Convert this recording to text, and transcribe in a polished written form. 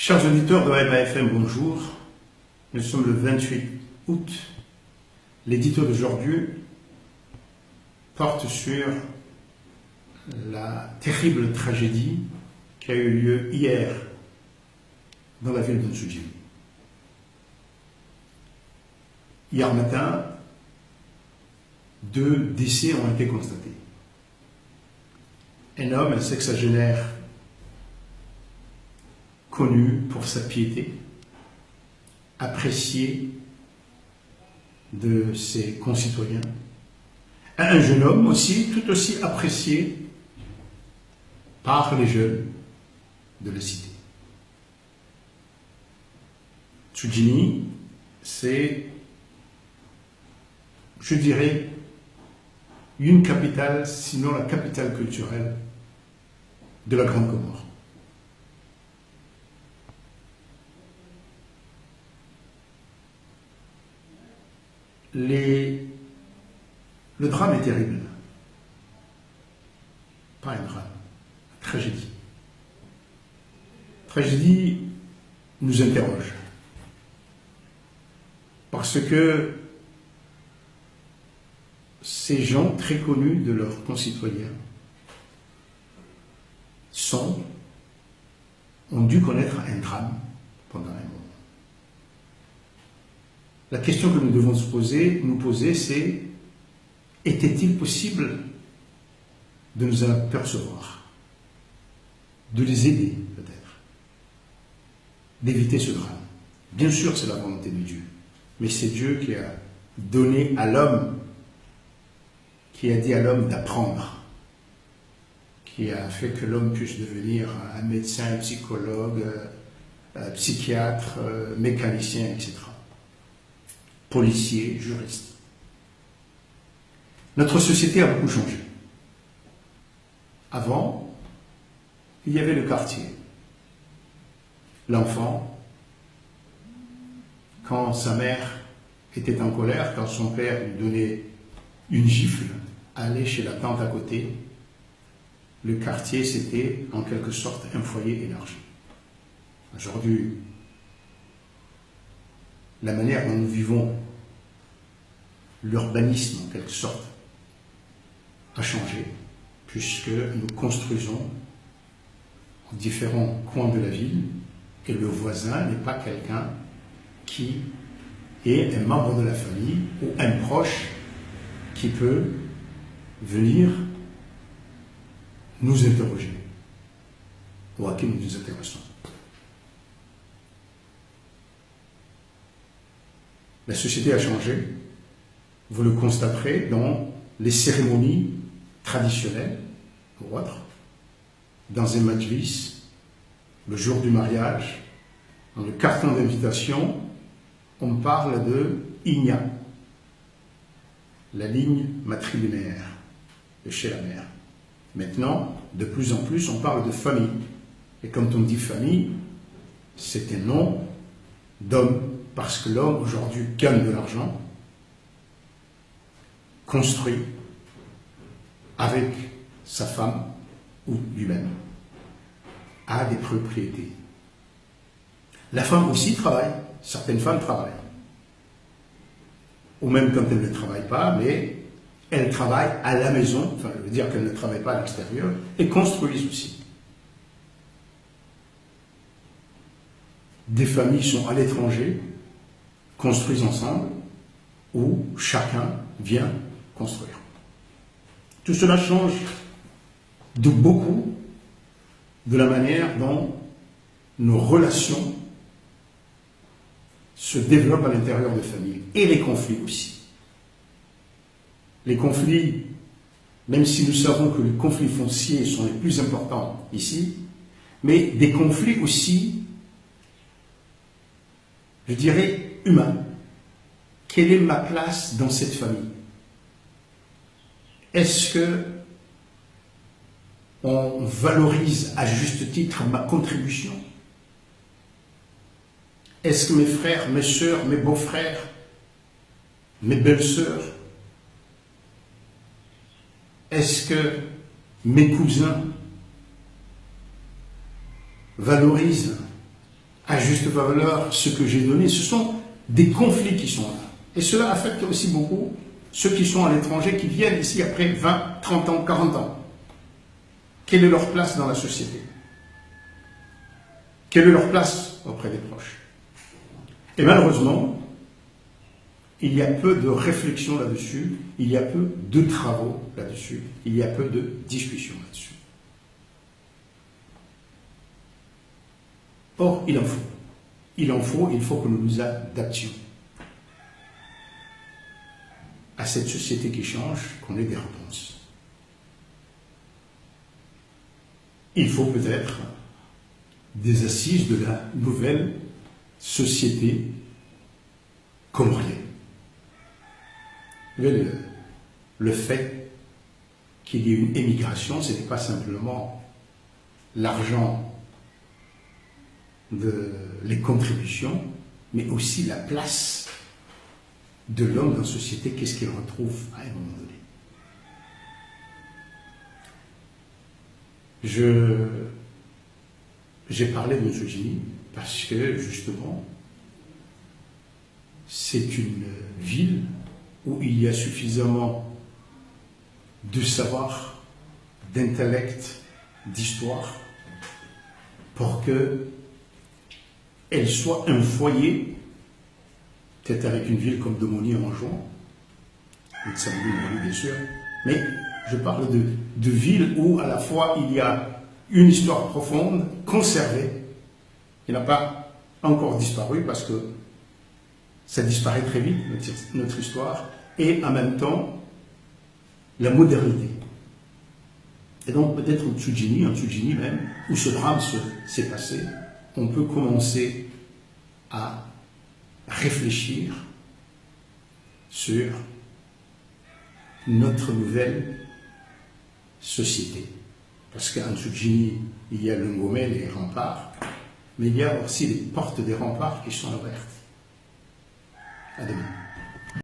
Chers auditeurs de Rema FM, bonjour. Nous sommes le 28 août. L'édito d'aujourd'hui porte sur la terrible tragédie qui a eu lieu hier dans la ville de Nsujimi. Hier matin, 2 décès ont été constatés. Un homme, un sexagénaire connu pour sa piété, apprécié de ses concitoyens. Un jeune homme aussi, tout aussi apprécié par les jeunes de la cité. Nsujimi, c'est, je dirais, une capitale, sinon la capitale culturelle de la Grande Comore. Le drame est terrible. Pas un drame, une tragédie. La tragédie nous interroge. Parce que ces gens très connus de leurs concitoyens ont dû connaître un drame pendant un moment. La question que nous devons nous poser, c'est: était-il possible de nous apercevoir, de les aider peut-être, d'éviter ce drame? Bien sûr, c'est la volonté de Dieu, mais c'est Dieu qui a donné à l'homme, qui a dit à l'homme d'apprendre, qui a fait que l'homme puisse devenir un médecin, un psychologue, un psychiatre, mécanicien, etc. Policier, juriste. Notre société a beaucoup changé. Avant, il y avait le quartier. L'enfant, quand sa mère était en colère, quand son père lui donnait une gifle, allait chez la tante à côté. Le quartier, c'était en quelque sorte un foyer élargi. Aujourd'hui, la manière dont nous vivons, l'urbanisme en quelque sorte, a changé, puisque nous construisons en différents coins de la ville, et le voisin n'est pas quelqu'un qui est un membre de la famille ou un proche qui peut venir nous interroger ou à qui nous nous intéressons. La société a changé, vous le constaterez dans les cérémonies traditionnelles ou autres, dans un majlis, le jour du mariage, dans le carton d'invitation, on parle de Igna, la ligne matrilinéaire de chez la mère. Maintenant, de plus en plus, on parle de famille. Et quand on dit famille, c'est un nom d'homme, parce que l'homme, aujourd'hui, gagne de l'argent, construit avec sa femme ou lui-même, a des propriétés. La femme aussi travaille. Certaines femmes travaillent. Ou même quand elles ne travaillent pas, mais elles travaillent à la maison, enfin, je veux dire qu'elles ne travaillent pas à l'extérieur, et construisent aussi. Des familles sont à l'étranger, construisent ensemble, ou chacun vient construire. Tout cela change de beaucoup de la manière dont nos relations se développent à l'intérieur de familles, et les conflits aussi. Les conflits, même si nous savons que les conflits fonciers sont les plus importants ici, mais des conflits aussi, je dirais, humains. Quelle est ma place dans cette famille? Est-ce que on valorise à juste titre ma contribution? Est-ce que mes frères, mes sœurs, mes beaux-frères, mes belles-sœurs, est-ce que mes cousins valorisent à juste valeur ce que j'ai donné. Ce sont des conflits qui sont là. Et cela affecte aussi beaucoup ceux qui sont à l'étranger, qui viennent ici après 20, 30 ans, 40 ans. Quelle est leur place dans la société? Quelle est leur place auprès des proches? Et malheureusement, il y a peu de réflexion là-dessus, il y a peu de travaux là-dessus, il y a peu de discussions là-dessus. Or, il en faut. Il faut que nous nous adaptions à cette société qui change, qu'on ait des réponses. Il faut peut-être des assises de la nouvelle société comorienne. Le fait qu'il y ait une émigration, ce n'est pas simplement l'argent les contributions, mais aussi la place de l'homme dans la société, qu'est-ce qu'il retrouve à un moment donné. J'ai parlé de misogynie parce que, justement, c'est une ville où il y a suffisamment de savoir, d'intellect, d'histoire, pour qu'elle soit un foyer, peut-être avec une ville comme Domoni en juin, bien sûr, mais je parle de villes où à la fois il y a une histoire profonde, conservée, qui n'a pas encore disparu parce que ça disparaît très vite, notre histoire, et en même temps la modernité. Et donc peut-être en Tsujini même, où ce drame s'est passé, on peut commencer à réfléchir sur notre nouvelle société. Parce qu'en Tsujini, il y a le Ngomé, les remparts, mais il y a aussi les portes des remparts qui sont ouvertes. À demain.